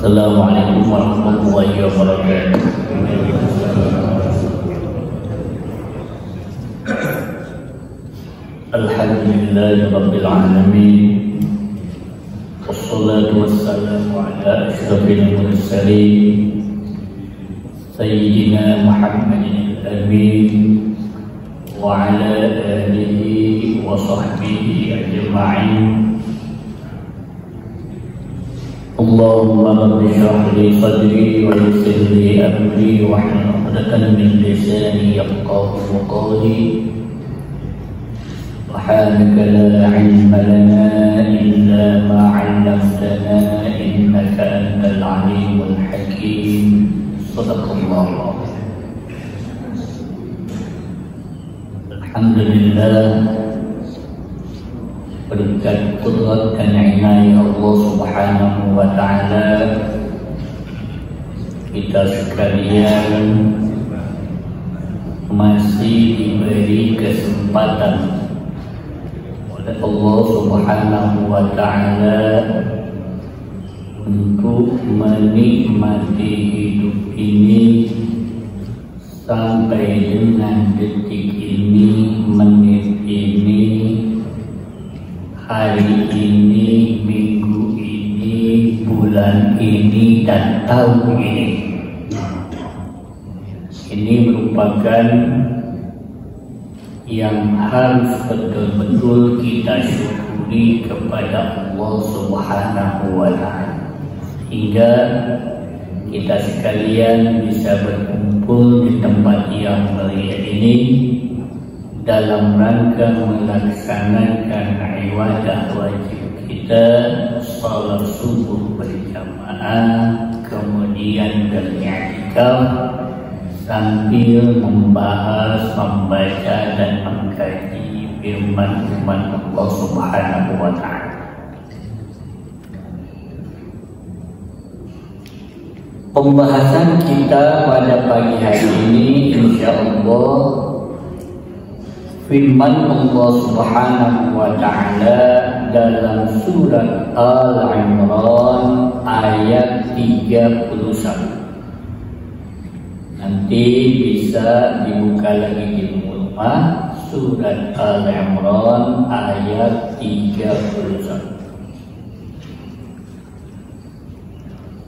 Assalamualaikum warahmatullahi wabarakatuh. Alhamdulillahirabbil alamin. Wassalatu wassalamu ala asyrafil mursalin sayyidina Muhammadin al-amin wa ala alihi wa sahbihi ajma'in. Allahumma rabbi shrah li sadri wa yassir li amri wahlul 'uqdatam min lisani yafqahu qawli. Subhanaka la 'ilma lana illa ma 'allamtana innaka antal 'alimul hakim. Shadaqallahu. Alhamdulillah, berkat qudrat dan inayah Allah Subhanahu wa ta'ala, kita sekalian masih diberi kesempatan oleh Allah Subhanahu wa ta'ala untuk menikmati hidup ini sampai dengan detik ini, menit ini, hari ini, minggu ini, bulan ini, dan tahun ini. Ini merupakan yang harus betul-betul kita syukuri kepada Allah Subhanahu wa ta'ala, hingga kita sekalian bisa berkumpul di tempat yang mulia ini dalam rangka melaksanakan ibadah wajib kita, salat subuh berjamaah, kemudian beriktikaf sambil membahas, membaca dan mengkaji firman-firman Allah Subhanahu wa ta'ala. Pembahasan kita pada pagi hari ini insyaallah firman Allah Subhanahu wa ta'ala dalam surat Al-Imran ayat 31. Nanti bisa dibuka lagi di rumah, surat Al-Imran ayat 31.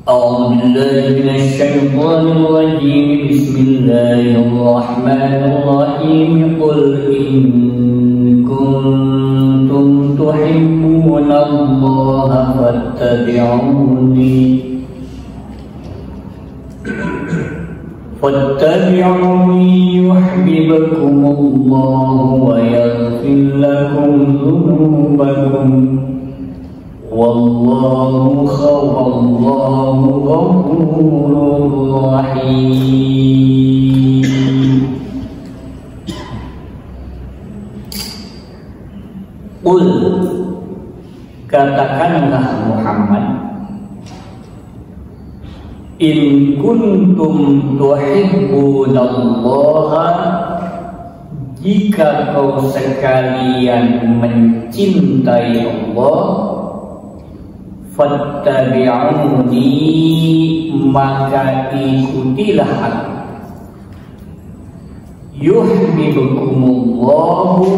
أعوذ بالله من الشيطان الرجيم. بسم الله الرحمن الرحيم. قل إن كنتم تحبون الله فاتبعوني يحببكم الله ويغفر لكم ذنوبكم والله غفور رحيم. Qul, katakanlah Muhammad, in kuntum tuhibbunallaha, jika kau sekalian mencintai Allah, fattabi'uni, maka ikutilah aku. Yuhibbukumullahu,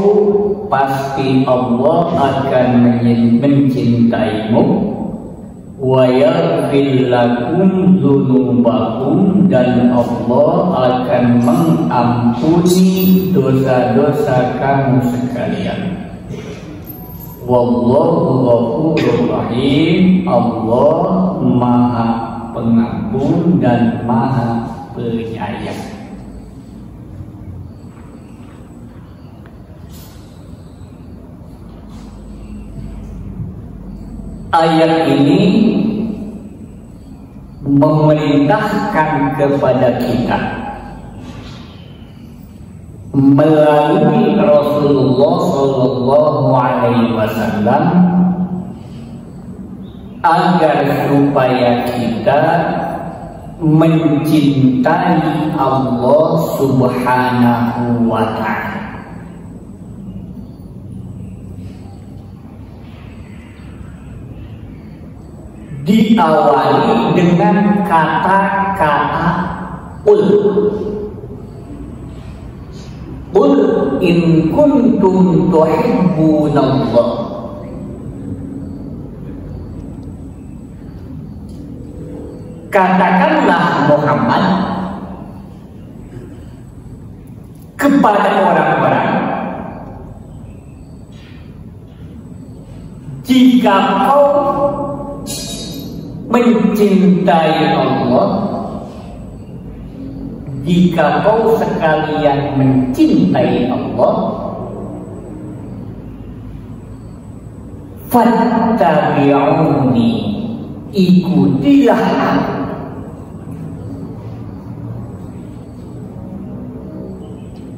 pasti Allah akan mencintaimu. Wa yaghfir lakum dzunubakum, dan Allah akan mengampuni dosa-dosa kamu sekalian. Wallahu ghafurur rahim, Allah Maha Pengampun dan Maha Penyayang. Ayat ini memerintahkan kepada kita melalui Rasulullah Sallallahu Alaihi Wasallam agar supaya kita mencintai Allah Subhanahu wa ta'ala. diawali dengan kata-kata qul. Qul in kuntum tuhibbunallah. Katakanlah Muhammad kepada orang-orang, jika kau mencintai Allah, jika kau sekalian mencintai Allah, fattabi'uni, ikutilah aku.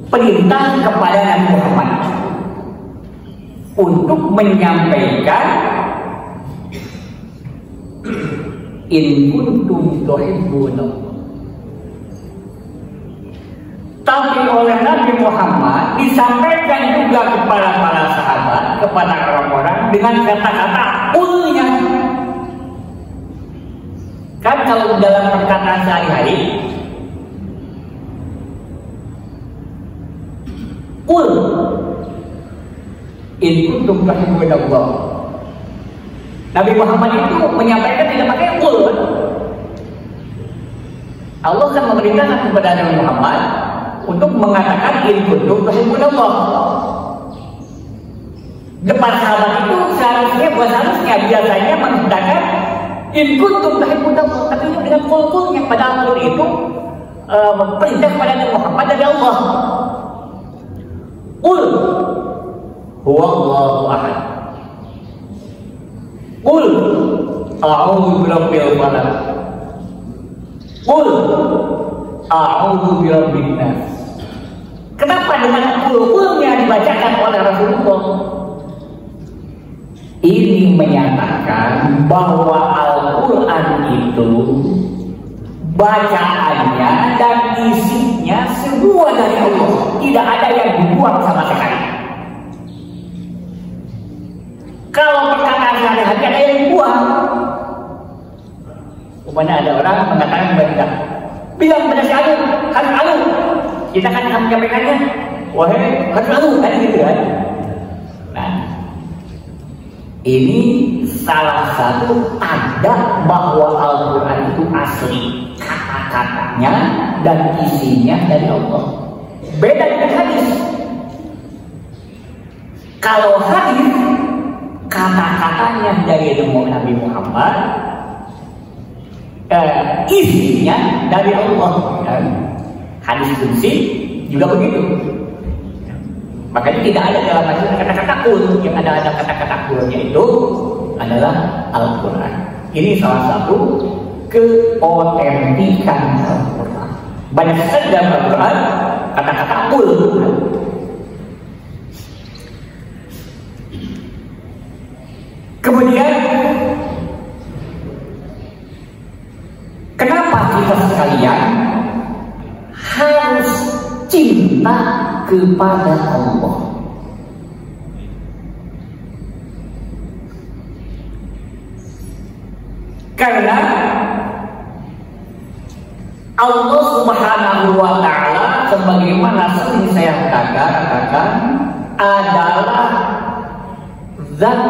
Perintah kepada Nabi Muhammad untuk menyampaikan in kuntum tuhibbunallah. Tapi oleh Nabi Muhammad disampaikan juga kepada para sahabat, kepada orang-orang dengan kata-kata qulnya. Kan kalau dalam perkataan sehari-hari, qul in kuntum tuhibbunallah. Nabi Muhammad itu menyampaikan tidak pakai qul. Allah kan memerintahkan kepada Nabi Muhammad untuk mengatakan in kuntum tuhibbunallah. Depan sahabat itu seharusnya biasanya mengatakan in kuntum tuhibbunallah, tapi itu dengan qul-qulnya. Padahal qul itu perintah kepada Nabi Muhammad dari Allah. Qul huwallahu ahad. Qul a'udzu birabbil falaq. Qul a'udzu birabbin nas. Kenapa dengan qul-qulnya dibacakan oleh Rasulullah? Ini menyatakan bahwa Al-Quran itu bacaannya dan isinya semua dari Allah, tidak ada yang dibuang sama sekali. Kalau perkataan sehari-hari ada yang dibuang, umpamanya ada orang mengatakan kepada bilang pada si Anu, harus Anu, kita kan akan menyampaikannya, wahai harus Anu, kan gitu kan. Nah, ini salah satu tanda bahwa Al-Quran itu asli, kata-katanya dan isinya dari Allah. Beda dengan hadis. Kalau hadis, kata-katanya dari Nabi Muhammad, isinya dari Allah. Hadis qudsi juga begitu. Makanya tidak ada dalam hadis kata-kata qul, yang ada kata-kata qulnya itu adalah Al-Quran. Ini salah satu keotentikan Al-Quran. Banyak sekali dalam Al-Quran kata-kata qul. Kemudian kenapa kita sekalian harus cinta kepada Allah? Karena Allah Subhanahu wa ta'ala, sebagaimana sering saya katakan, adalah zat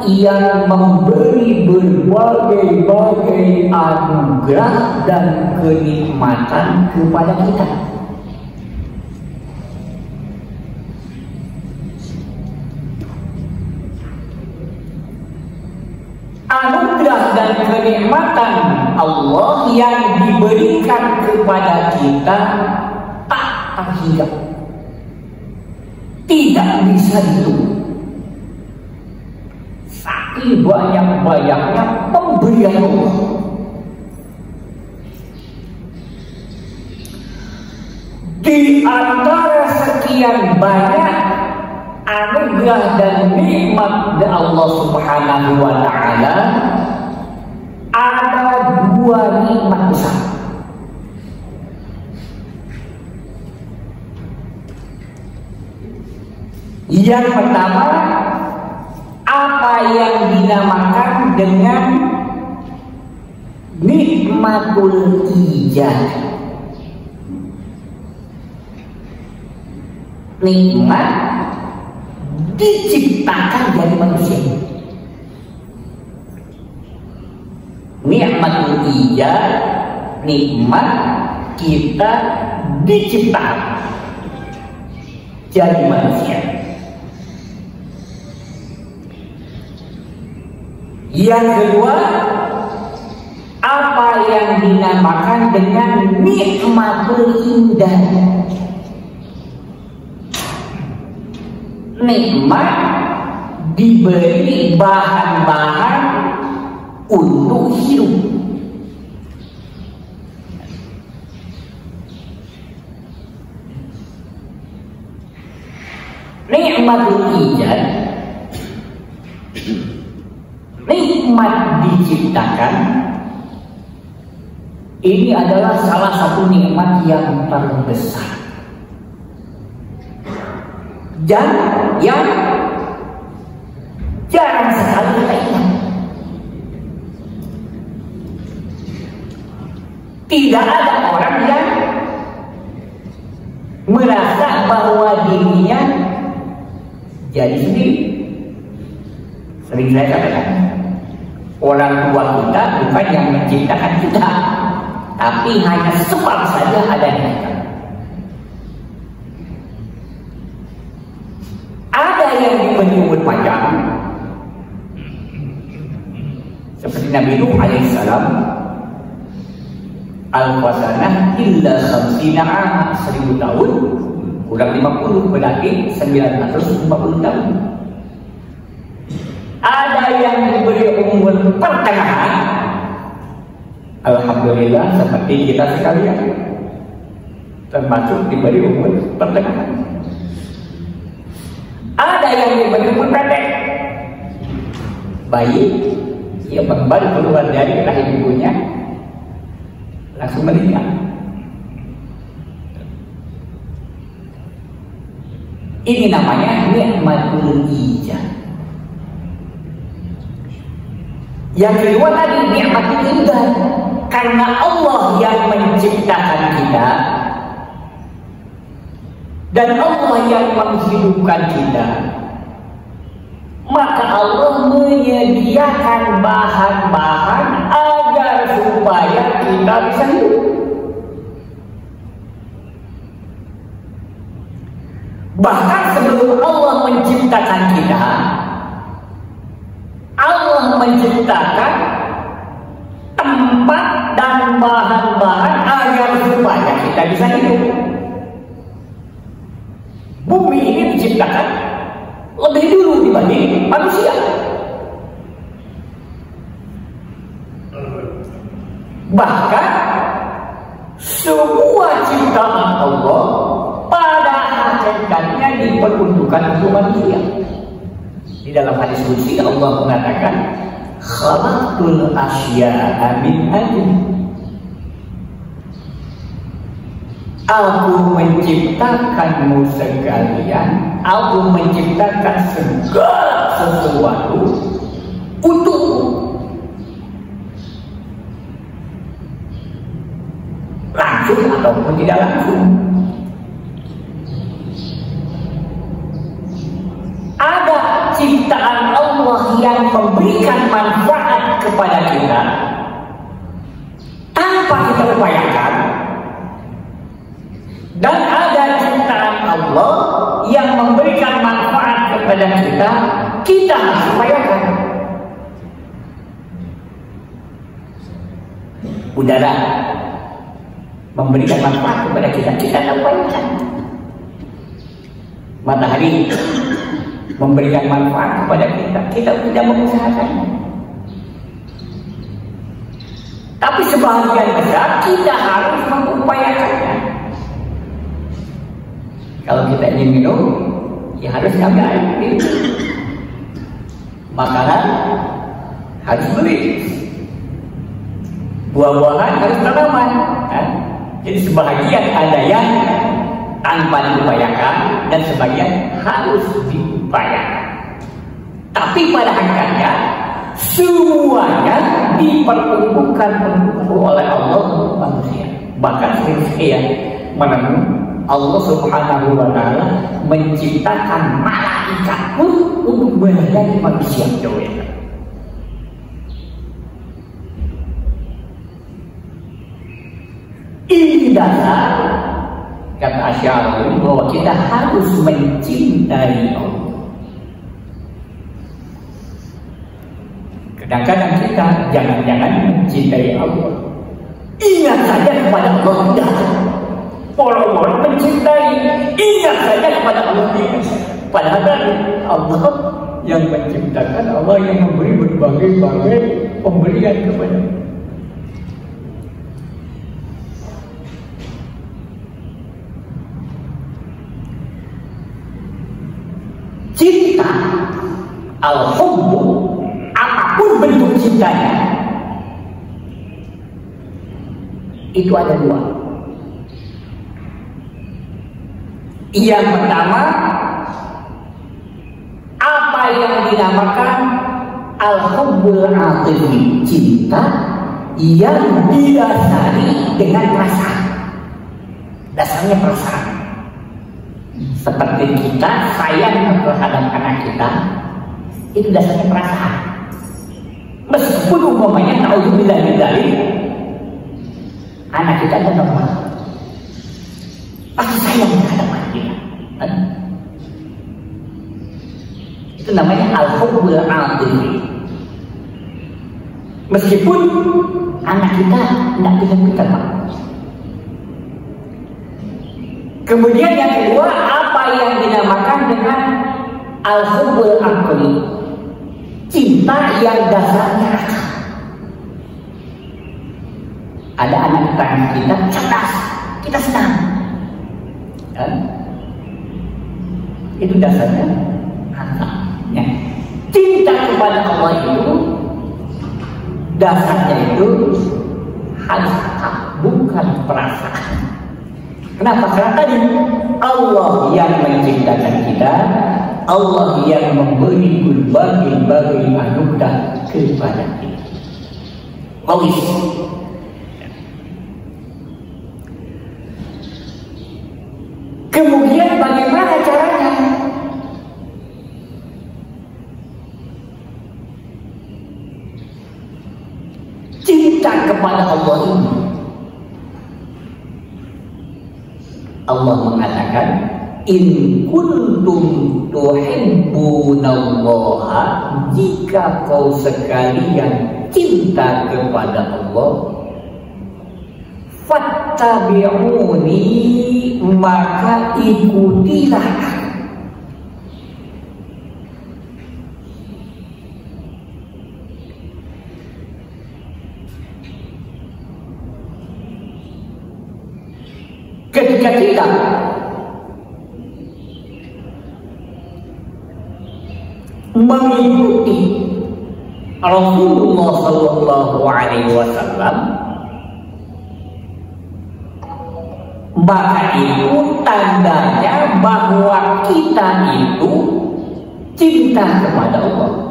yang memberi berbagai-bagai anugerah dan kenikmatan kepada kita. Anugerah dan kenikmatan Allah yang diberikan kepada kita tak terhingga, tidak bisa dihitung. Saking banyak-banyaknya pemberian Allah. Di antara sekian banyak anugerah dan nikmat dari Allah Subhanahu wa ta'ala, ada dua nikmat besar. Yang pertama, apa yang dinamakan dengan nikmatul ijad. Nikmat diciptakan dari manusia. Nikmatul ijad, nikmat kita diciptakan jadi manusia. Yang kedua, apa yang dinamakan dengan nikmatul indah. Nikmat diberi bahan-bahan untuk hidup. Nikmatul ijad, nikmat diciptakan, ini adalah salah satu nikmat yang terbesar dan yang jarang sekali kita ingat. Tidak ada orang yang merasa bahwa dirinya jadi sendiri. Sering saya katakan, orang tua kita bukan yang menciptakan kita, tapi hanya sebab saja adanya. Ada yang diberi umur panjang, seperti Nabi Nuh alaihissalam, al-fasanah illa khamsina am, 1000 tahun kurang 50 berarti 950 tahun. Ada yang diberi umur pertengahan, alhamdulillah seperti kita sekalian termasuk diberi umur pertengahan. Ada yang diberi umur pendek, bayi yang baru keluar dari rahim ibunya langsung meninggal. Ini namanya nikmatul ijad. Yang kedua tadi nikmatul indah, karena Allah yang menciptakan kita dan Allah yang menghidupkan kita, maka Allah menyediakan bahan-bahan agar supaya kita bisa hidup. Bahkan sebelum Allah menciptakan kita, Allah menciptakan tempat dan bahan-bahan agar supaya kita bisa hidup. Bumi ini diciptakan lebih dulu dibanding manusia. Bahkan semua ciptaan Allah pada hakikatnya diperuntukkan untuk manusia. Di dalam hadis qudsi Allah mengatakan, khalaqtul asya'a min ajli. Aku menciptakanmu sekalian, aku menciptakan segala sesuatu untukmu. Langsung ataupun tidak langsung. Ada ciptaan Allah yang memberikan manfaat kepada kita tanpa kita upayakan, dan ada ciptaan Allah yang memberikan manfaat kepada kita harus upayakan. Udara memberikan manfaat kepada kita tidak upayakan. Matahari memberikan manfaat kepada kita tidak mengusahakannya. Tapi sebagian besar kita harus mengupayakannya. Kalau kita ingin minum, ya harus ambil air minum. Makanan harus beli. Buah-buahan harus tanaman. Jadi sebagian ada yang tanpa diupayakan dan sebagian harus diupayakan. Tapi pada hakikatnya semuanya dipertemukan oleh Allah manusia. Bahkan saya menemukan Allah Subhanahu wa Ta'ala menciptakan malaikat pun untuk melayani manusia. Ini dasar kata Asy'ari bahwa kita harus mencintai Allah. Kadang-kadang kita jangan-jangan mencintai Allah, ingat saja kepada Allah. Orang-orang mencintai, ingat saja kepada Allah. Padahal Allah yang menciptakan, Allah yang memberi berbagai-bagai pemberian kepada. Cinta, al-hubbu, apapun bentuk cintanya, itu ada dua. Yang pertama, apa yang dinamakan al-hubbul atifi, cinta yang didasari dengan perasaan. Dasarnya perasaan. Seperti kita sayang terhadap anak kita, itu dasarnya perasaan. Meskipun umpamanya naudzubillah min dzalik, anak kita ada normal, pasti sayang terhadap anak kita. Itu namanya al-hubbul atifi. Meskipun anak kita tidak dengan kita, Pak. Kemudian yang kedua, apa yang dinamakan dengan al-hubbul aqli, cinta yang dasarnya akal. Ada anak kita cerdas, kita senang, kan? Itu dasarnya akal. Ya. Cinta kepada Allah itu dasarnya itu harus akal, bukan perasaan. Kenapa? Karena tadi Allah yang menciptakan kita, Allah yang memberi berbagai anugerah kepada kita. Logis. Kemudian bagaimana caranya? Cinta kepada Allah ini, Allah mengatakan, in kuntum tuhibbunallaha, jika kau sekalian cinta kepada Allah, fattabi'uni, maka ikutilah. Ketika kita mengikuti Rasulullah Sallallahu Alaihi Wasallam, maka itu tandanya bahwa kita itu cinta kepada Allah.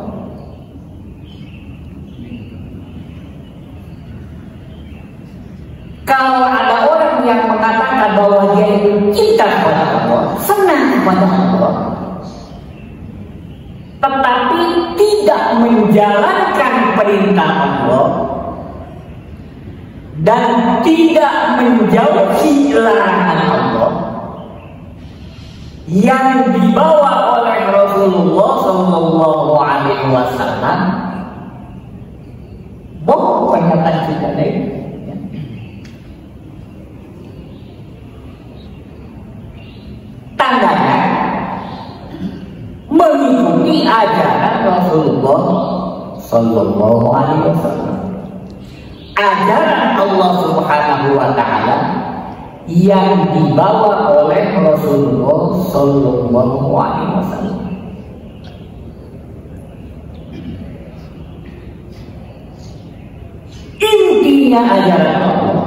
Kalau ada orang yang mengatakan bahwa dia itu cinta kepada Allah, senang kepada Allah, tetapi tidak menjalankan perintah Allah dan tidak menjauhi larangan Allah yang dibawa oleh Rasulullah Sallallahu Alaihi Wasallam, bohong pernyataan kita ini. Tandanya mengikuti ajaran Rasulullah Sallallahu Alaihi Wasallam, ajaran Allah Subhanahu Wa Taala yang dibawa oleh Rasulullah Sallallahu Alaihi Wasallam. Intinya ajaran Allah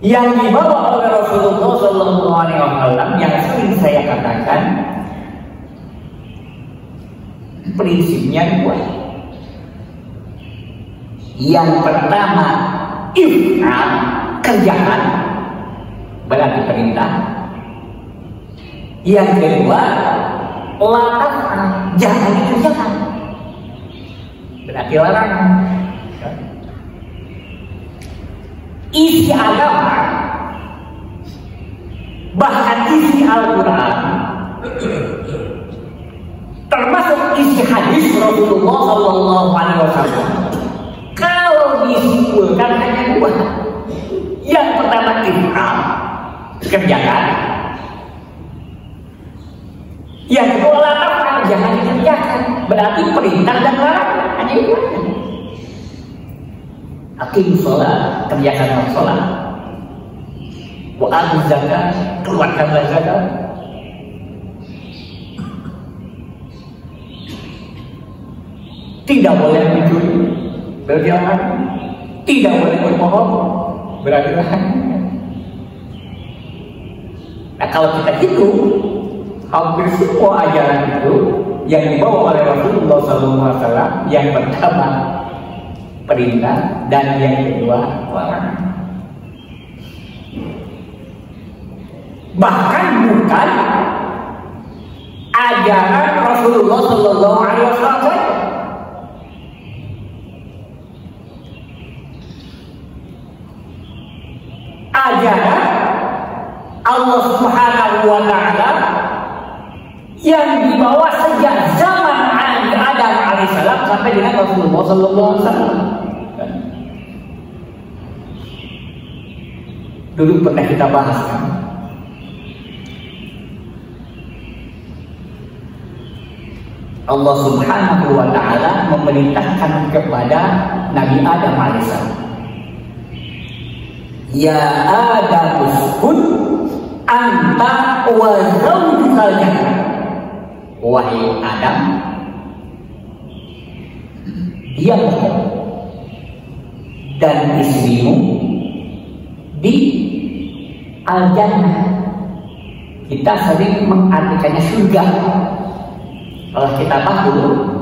yang dibawa oleh Rasulullah Sallallahu Alaihi Wasallam, yang sering saya katakan, prinsipnya dua. Yang pertama, if'al, kerjakan, berarti perintah. Yang kedua, la taf'al, jangan dikerjakan, berarti larangan. Isi agama, bahkan isi Al-Quran, termasuk isi hadis Rasulullah SAW, kalau disimpulkan hanya dua. Yang pertama if'al, kerjakan. Yang kedua la taf'al, jangan dikerjakan, berarti perintah dan larangan, hanya dua. Aqim sholat, kerjakanlah sholat. Wa atu zakat, keluarkanlah zakat. Tidak boleh mencuri, berjamaah. Tidak boleh berbohong, beradu-adu. Nah, kalau kita hitung, hampir semua ajaran itu yang dibawa oleh Rasulullah SAW, yang pertama perintah dan yang kedua larangan. Bahkan bukan ajaran Rasulullah SAW. Ajaran Allah Subhanahu wa Ta'ala yang dibawa sejak zaman Nabi Adam alaihissalam sampai dengan Rasulullah SAW. Dulu pernah kita bahas kan? Allah Subhanahu wa Ta'ala memerintahkan kepada Nabi Adam alaihissalam, ya Adam uskun anta wa zawjukal jannah. Wahai Adam, diamlah dan istrimu di al-jannah. Kita sering mengartikannya surga. Kalau kita tahu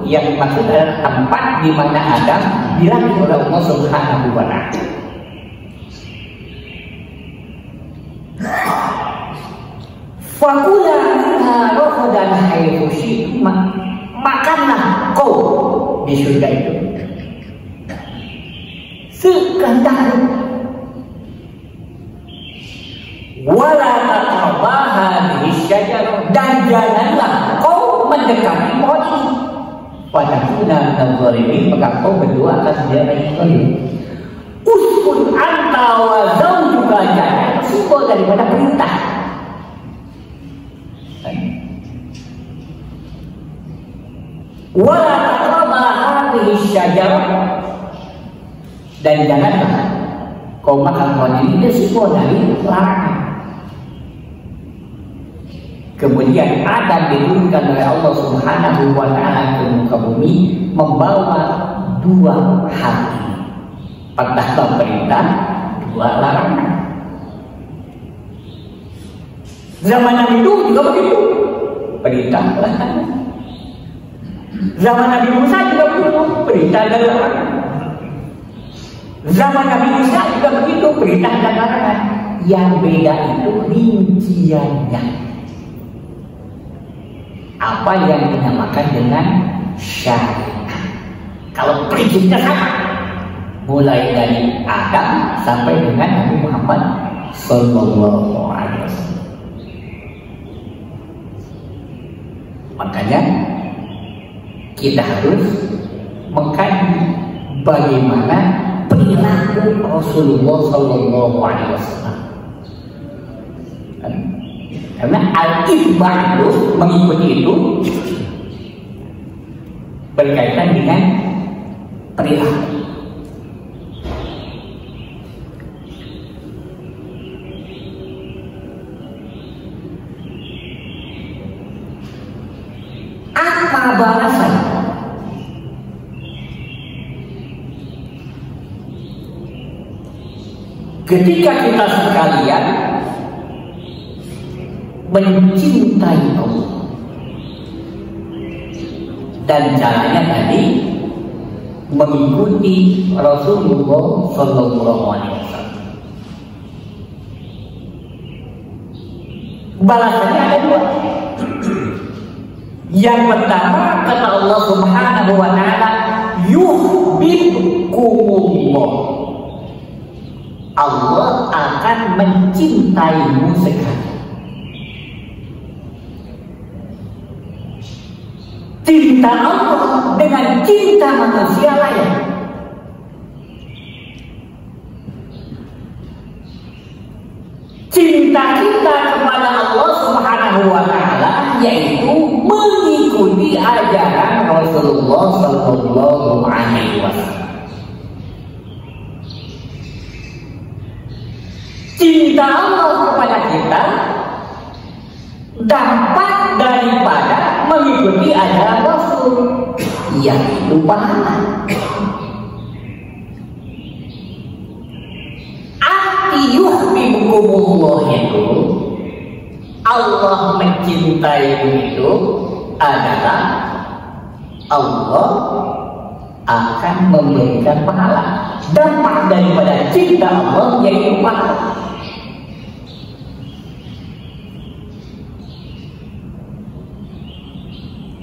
yang dimaksud adalah tempat di mana Adam dilatih oleh Allah Subhanahu wa Ta'ala. Fakula dan haitsu syi'tum, makanlah kau di surga itu sekehendak. Wala taqrabaha bisyajara, dan janganlah kau mendekati pohon ini. Fatakuna minadh-dhalimin, maka kau berdua akan menjadi zalim. Uskun anta wa zawjuka jannah, simbol daripada perintah. Wala taqrabu hadhihi syajarah, dan janganlah kau makan pohon ini, itu simbol dari larangan. Kemudian Adam diturunkan oleh Allah Subhanahu wa Ta'ala ke muka bumi membawa dua hati, pertama perintah, dua larangan. Zaman Nabi Nuh juga begitu, perintah larangan. Zaman Nabi Musa juga begitu, perintah dan larangan. Zaman Nabi Isa juga begitu, perintah dan larangan. Yang beda itu rinciannya. Apa yang dinamakan dengan syariat. Kalau prinsipnya sama, mulai dari Adam sampai dengan Nabi Muhammad Sallallahu Alaihi Wasallam. Makanya kita harus mengkaji bagaimana perilaku Rasulullah Sallallahu Alaihi Wasallam. Karena al-itba' itu, mengikuti itu berkaitan dengan perilaku. Apa balasan ketika kita sekalian mencintai Allah, Dan caranya tadi mengikuti Rasulullah Sallallahu Alaihi Wasallam. Balasannya ada dua. Yang pertama kata Allah Subhanahu Wa Taala, yuhibbukumullah. Allah akan mencintaimu sekali. Cinta Allah dengan cinta manusia lain. Cinta kita kepada Allah Subhanahu Wa Taala yaitu mengikuti ajaran Rasulullah Sallallahu Alaihi Wasallam. Cinta Allah kepada kita dampak daripada mengikuti ajaran Rasul, yaitu pahala. Yuhibbukumullah itu, Allah mencintaimu itu adalah Allah akan memberikan pahala. Dampak daripada cinta Allah yaitu pahala.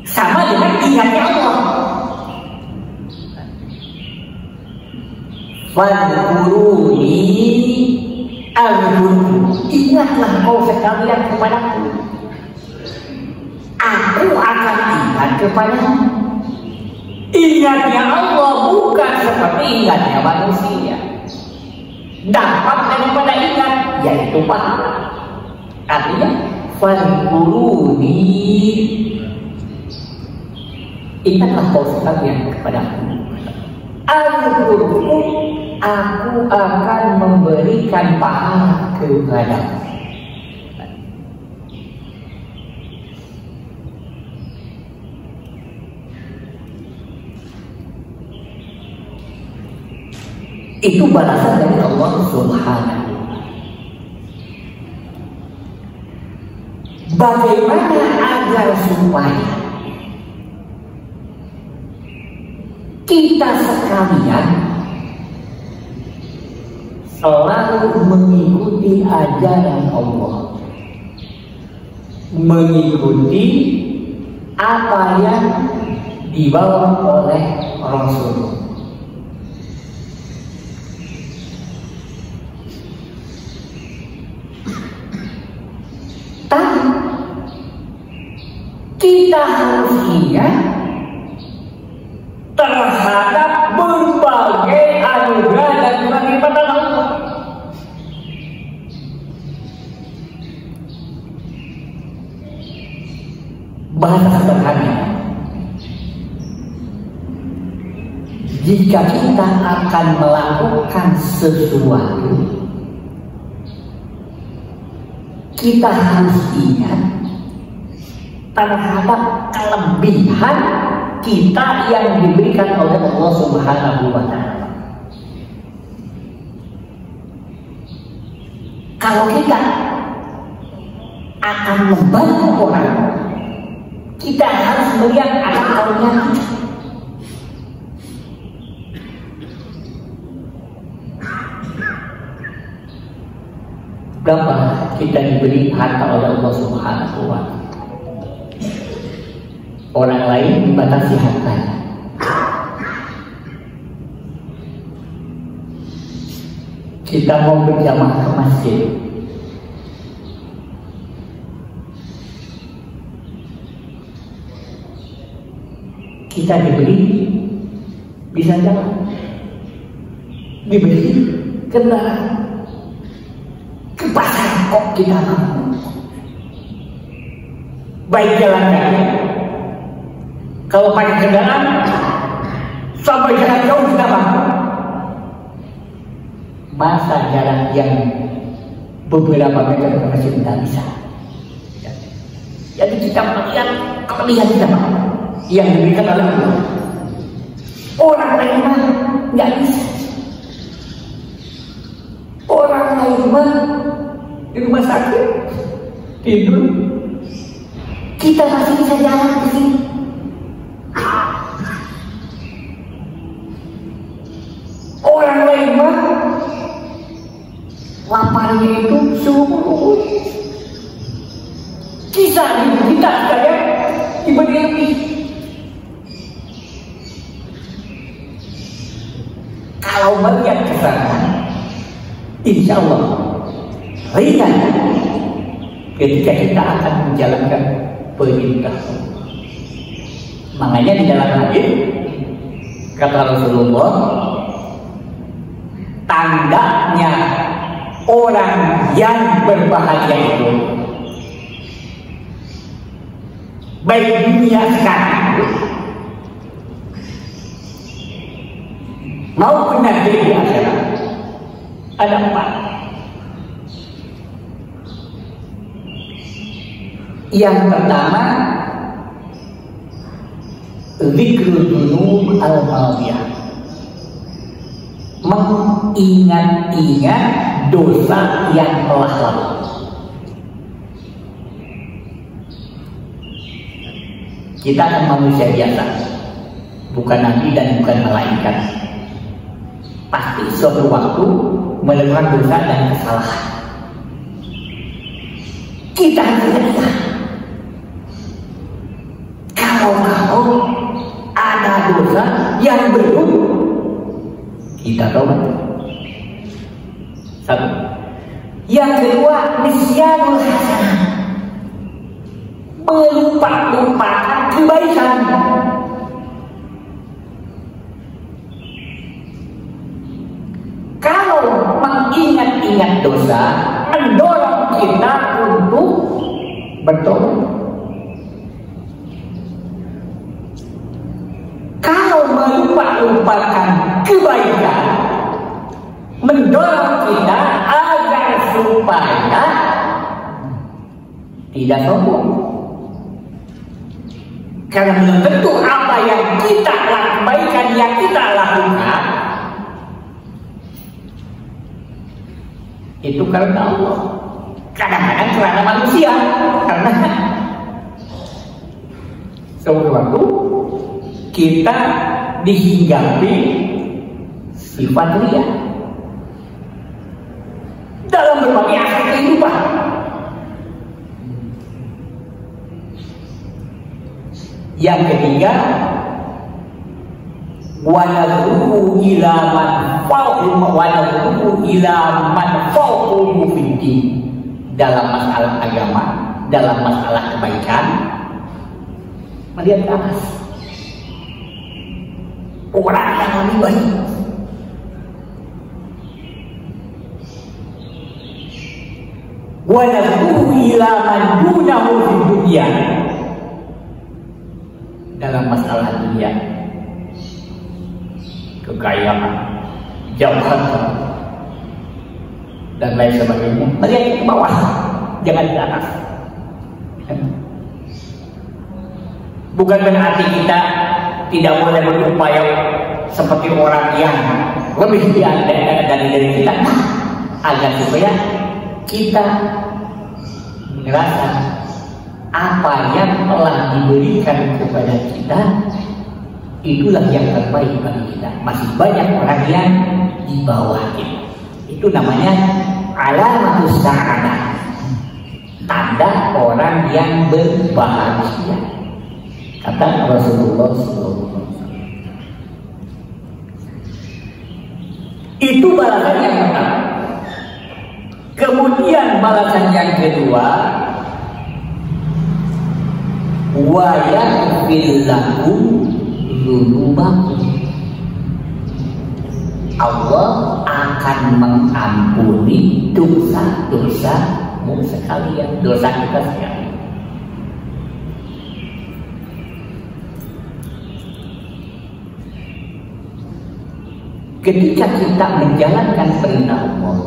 Sama dengan ingatnya Allah. Fadkuruni azkurkum. Ingatlah kau sekalian kepadaku, aku akan ingat kepadamu. Ingatnya Allah bukan seperti ingatnya manusia. Dampak daripada ingat yaitu pahala. Artinya fadkuruni, ingatlah kau sekalian kepadaku, azkurkum, aku akan memberikan pahala kepadamu. Itu balasan dari Allah Subhanahu. Bagaimana agar supaya kita sekalian selalu mengikuti ajaran Allah, mengikuti apa yang dibawa oleh Rasulullah. Tapi kita harus ingat terhadap berbagai anugerah dan kenikmatan Allah. Bahasa sederhana, jika kita akan melakukan sesuatu, kita harus ingat terhadap kelebihan kita yang diberikan oleh Allah Subhanahu wa Ta'ala. Kalau kita akan membantu orang, kita harus melihat akalnya. Berapa kita diberi harta oleh Allah Subhanahu wa Ta'ala? Orang lain dibatasi hartanya. Kita mau berjamaah ke masjid, kita diberi bisa jalan, diberi kendaraan, ke pasar kok kita mampu. Baik jalan kaki, kalau pakai kendaraan sampai jalan jauh kita mampu. Masa jalan yang beberapa meter masih tidak bisa. Jadi kita melihat kelebihan kita yang diberikan oleh Allah. Orang lain mah nggak bisa. Orang lain mah di rumah sakit tidur, kita masih bisa jalan ke sini. laparnya itu sungguh. Kisah kita saya diberi. Kalau melihat ke sana, insya Allah ringan ketika kita akan menjalankan perintah. Makanya di dalam hadis kata Rasulullah, tandanya orang yang berbahagia itu baik dunia sekarang maupun nanti di akhirat ada 4. Yang pertama, zikrul dzunub al-madiyah, mengingat-ingat dosa yang telah lalu. Kita kan manusia biasa, bukan nabi dan bukan malaikat. Pasti suatu waktu melakukan dosa dan kesalahan. Kita tidak. Kalau ada dosa yang belum kita tahu. Satu. Yang kedua, nisyanul hasanah, melupakan kebaikan. Kalau mengingat-ingat dosa mendorong kita untuk bertobat. Kalau melupakan kebaikan mendorong kita agar supaya tidak sombong. Karena belum tentu apa yang kita kebaikan yang kita lakukan itu karena Allah. Kadang-kadang karena manusia, karena suatu waktu kita dihinggapi sifat ria dalam berbagai aspek kehidupan. Yang ketiga, wa nad'u ila man fawqahu fid-din, dalam masalah agama, dalam masalah kebaikan, melihat ke atas orang yang lebih baik. Wa nad'u ila man dunahu fid-dunya, dalam masalah dunia, kekayaan, jabatan, dan lain sebagainya, melihat ke bawah, jangan ke atas. Bukan berarti kita tidak boleh berupaya seperti orang yang lebih dari kita, agar supaya kita merasa apa yang telah diberikan kepada kita itulah yang terbaik bagi kita. Masih banyak orang yang di bawah kita. Itu namanya alamatus sa'adah, tanda orang yang berbahagia, kata Rasulullah SAW. Itu balasan yang pertama. Kemudian balasan yang kedua, wa yaghfir lakum dzunubakum, Allah akan mengampuni dosa-dosamu sekalian, dosa kita sekalian. Ketika kita menjalankan perintah Allah,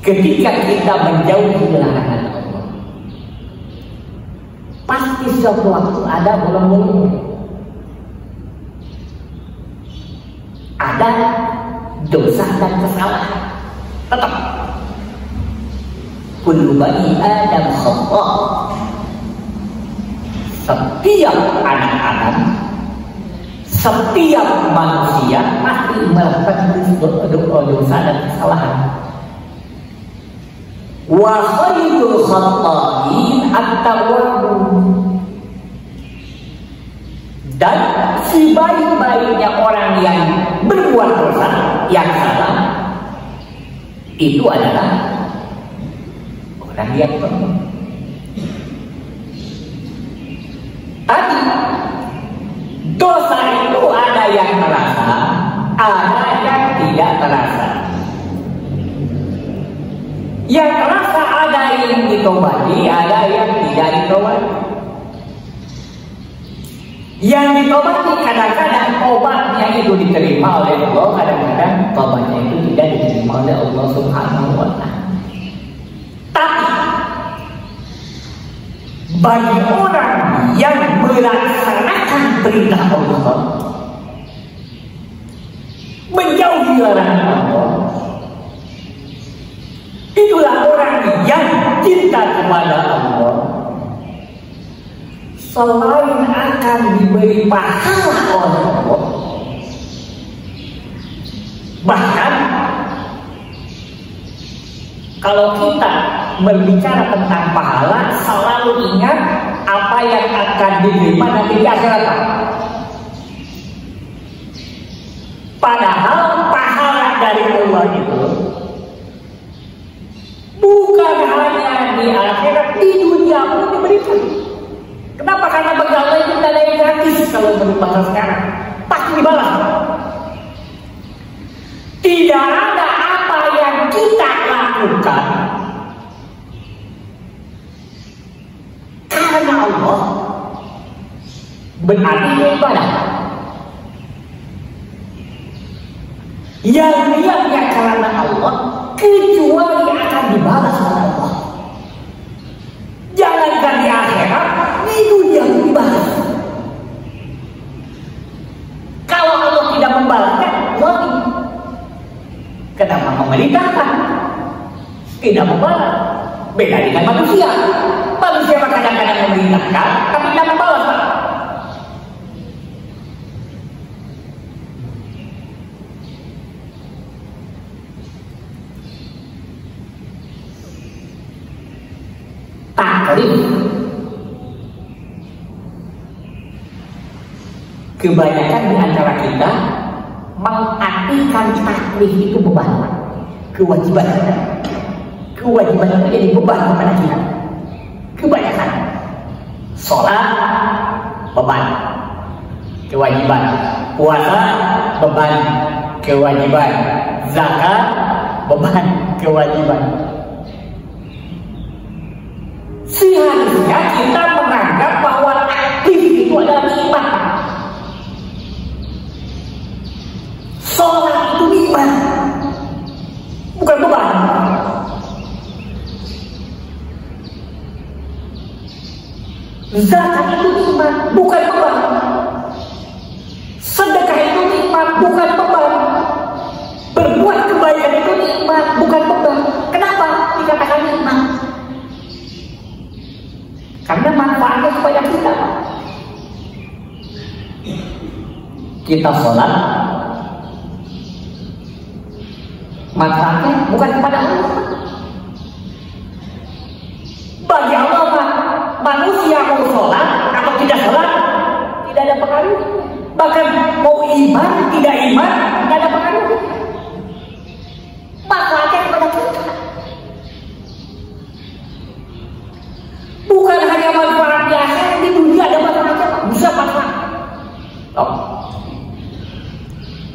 ketika kita menjauhi larangan Allah, pasti suatu waktu ada bolong-bolong, ada dosa dan kesalahan. Tetap kullu bani Adam khata', setiap anak Adam Setiap manusia pasti melakukan dosa dan kesalahan. Wa khairul khata'in at-tawwabun. Dan sebaik-baiknya orang yang berbuat dosa, yang salah, itu adalah orang yang bertobat. Tadi dosa itu ada yang terasa, ada yang tidak terasa. Yang terasa ada yang ditobati, ada yang tidak ditobati. Yang ditobati kadang-kadang obatnya itu diterima oleh Allah, kadang-kadang tobatnya itu tidak diterima oleh Allah Subhanahu wa Ta'ala. Tapi bagi orang yang melaksanakan perintah Allah, menjauhi larangan Allah, itulah orang yang cinta kepada Allah. Selain akan diberi pahala oleh Allah, bahkan kalau kita berbicara tentang pahala, selalu ingat apa yang akan diterima nanti di akhirat. Padahal pahala dari Allah itu bukan hanya di akhirat, di dunia pun diberikan. Kenapa? Karena bagi Allah itu tidak ada yang gratis. Kalau menurut bahasa sekarang pasti dibalas. Tidak ada apa yang kita lakukan karena Allah berarti ibadah. Yang niatnya karena Allah kecuali akan dibalas oleh Allah. Jangankan di akhirat, di dunia dibalas. Kalau Allah tidak membalasnya, zalim. Kenapa memerintahkan? Tidak membalas. Beda dengan manusia. Manusia kadang-kadang memerintahkan, tapi tidak membalas. Taklif. Kebanyakan di antara kita mengartikan taklif itu beban, kewajiban. Kewajiban itu jadi beban kepada kita. Kebanyakan sholat beban, kewajiban. Puasa beban, kewajiban. Zakat beban, kewajiban. Seharusnya kita menganggap bahwa aktif itu adalah nikmat. Sholat itu nikmat, bukan beban. Zakat itu nikmat, bukan beban. Sedekah itu nikmat, bukan beban. Berbuat kebaikan itu nikmat, bukan beban. Kenapa dikatakan nikmat? Karena manfaatnya kepada kita. Kita sholat, manfaatnya bukan kepada Allah. Bagi Allah, manusia mau sholat atau tidak sholat tidak ada pengaruh. Bahkan mau iman, tidak iman, tidak ada pengaruh. Manfaatnya kepada kita. Bukan hanya manfaat di akhirat, di dunia ada manfaatnya, bisa manfaat.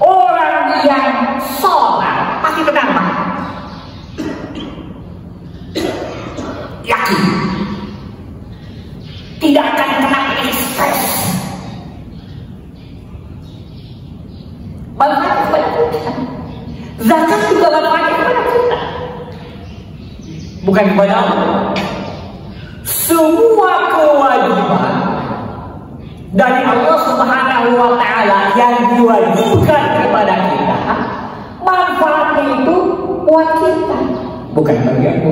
Orang yang sholat pasti tenang, Pak. Yakin tidak akan kena stres. Manfaat kepada kita. Zakat juga manfaatnya kepada kita, bukan kepada Allah. Semua kewajiban dari Allah Subhanahu wa Ta'ala yang diwajibkan kepada kita, manfaatnya itu buat kita, bukan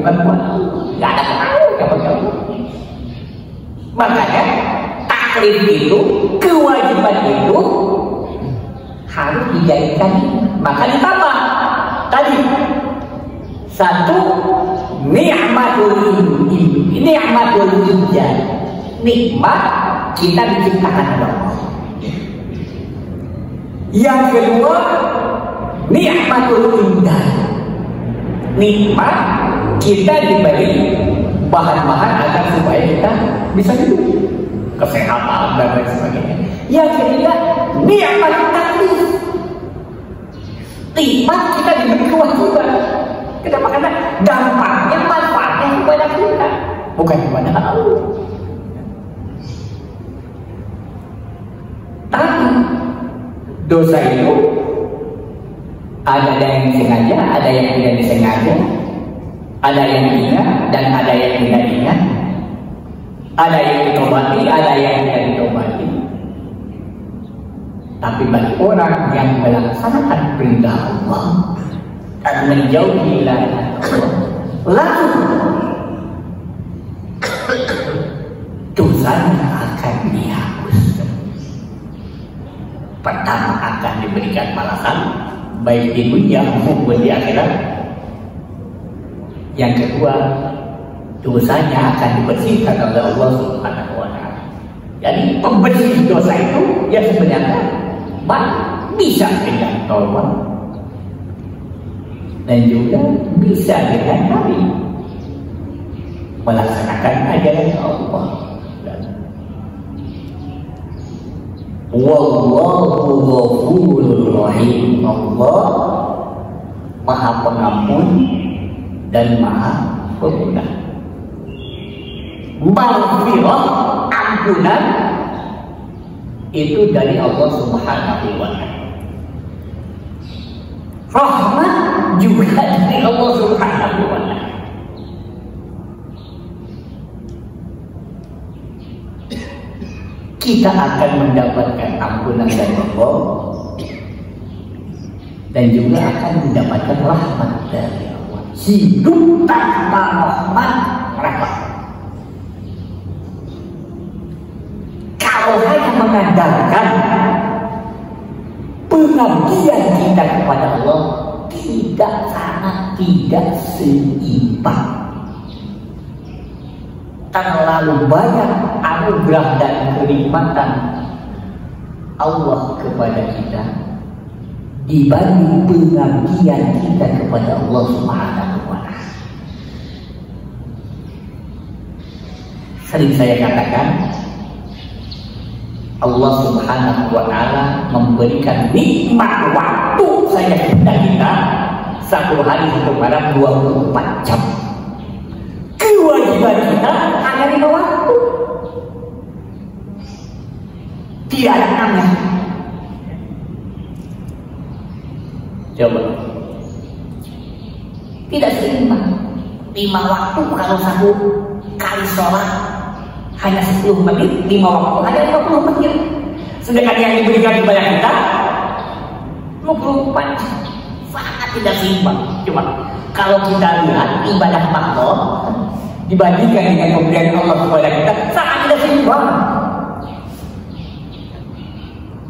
buat Allah. Tidak ada pengaruh kepada Allah. Makanya taklif itu, kewajiban itu harus dijadikan nikmat. Maka ditambah tadi satu nikmatul ijad, nikmat kita diciptakan oleh Allah. Yang kedua nikmatul imdad, nikmat kita diberi bahan-bahan agar supaya kita bisa hidup, kesehatan dan lain sebagainya. Yang ketiga nikmat taklif, nikmat kita diberi kewajiban. Kenapa? Karena dampaknya, manfaatnya kepada kita, bukan kepada Allah. Tapi dosa itu ada yang sengaja, ada yang tidak disengaja, ada yang ingat dan ada yang tidak ingat, ada yang ditobati, ada yang tidak ditobati. Tapi bagi orang yang melaksanakan perintah Allah dan menjauhi larangan Allah, lalu dosanya akan dihapus. Pertama akan diberikan balasan baik di dunia maupun di akhirat. Yang kedua, dosanya akan dibersihkan oleh Allah Subhanahu wa Ta'ala. Jadi pembersih dosa itu ya sebenarnya bisa dengan taubat dan juga bisa dengan kami melaksanakan ajaran Allah. Wallahu ghafurur rahim. Allah Maha Pengampun dan Maha Pengampun. Maghfirah, ampunan itu dari Allah Subhanahu wa Ta'ala. Rahmat juga dari Allah Subhanahu wa Ta'ala. Kita akan mendapatkan ampunan dari Allah dan juga akan mendapatkan rahmat dari Allah. Hidup tanpa rahmat. Kalau hanya mengandalkan pengabdian kita kepada Allah, tidak seimbang. Terlalu banyak anugerah dan kenikmatan Allah kepada kita dibanding pengabdian kita kepada Allah Subhanahu wa Ta'ala. Sering saya katakan, Allah Subhanahu wa Ta'ala memberikan nikmat waktu saja kepada kita satu hari satu malam 24 jam. Kewajiban kita hanya 5 waktu. Tidak ada namanya. Coba. Tidak seimbang. 5 waktu kalau satu kali sholat hanya 10 menit, 5 waktu hanya 50 menit. Sedangkan yang diberikan kepada kita 24 jam. Sangat tidak seimbang. Cuma kalau kita lihat ibadah makhluk dibandingkan dengan pemberian Allah kepada kita, sangat tidak seimbang.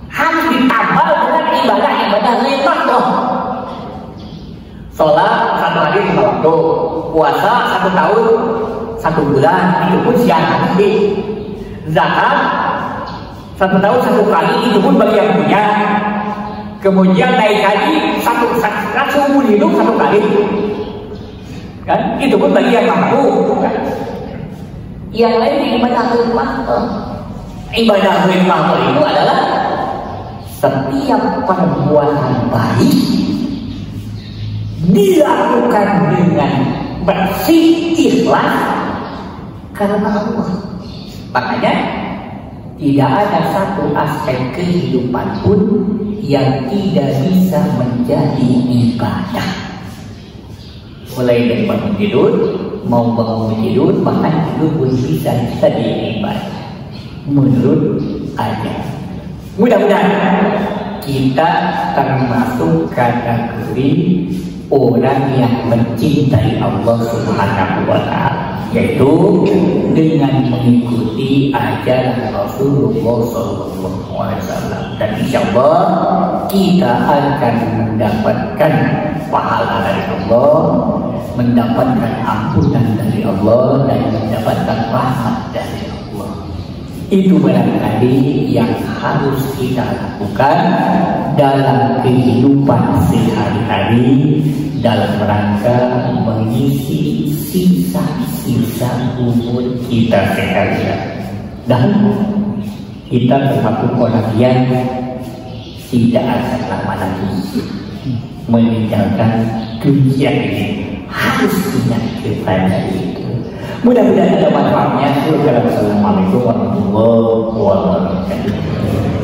Harus ditambah dengan ibadah lain makhluk. Sholat 1 hari 5 waktu, puasa 1 tahun 1 bulan, itu pun siang hari. Zakat 1 tahun 1 kali, itu pun bagi yang punya. Kemudian naik haji seumur hidup 1 kali, kan? Itu pun bagi yang mampu, kan? Yang lain ibadah makhluk. Ibadah makhluk itu adalah setiap perbuatan baik dilakukan dengan bersih ikhlas karena Allah. Makanya tidak ada satu aspek kehidupan pun yang tidak bisa menjadi ibadah. Mulai dari bangun tidur, mau bangun tidur, bahkan tidur pun bisa jadi ibadah menurut ajaran. Mudah-mudahan kita termasuk kategori orang yang mencintai Allah Subhanahu wa Ta'ala, yaitu dengan mengikuti ajaran Rasulullah SAW. Dan insya Allah kita akan mendapatkan pahala dari Allah, mendapatkan ampunan dari Allah, dan mendapatkan rahmat dari Allah. Itu barangkali yang harus kita lakukan dalam kehidupan sehari-hari dalam rangka mengisi sisa-sisa umur kita sekalian. Dan kita termasuk orang yang tidak akan lama lagi meninggalkan dunia ini. Harus ingat kepada itu. Mudah-mudahan ada manfaatnya. Wassalamualaikum warahmatullahi wabarakatuh.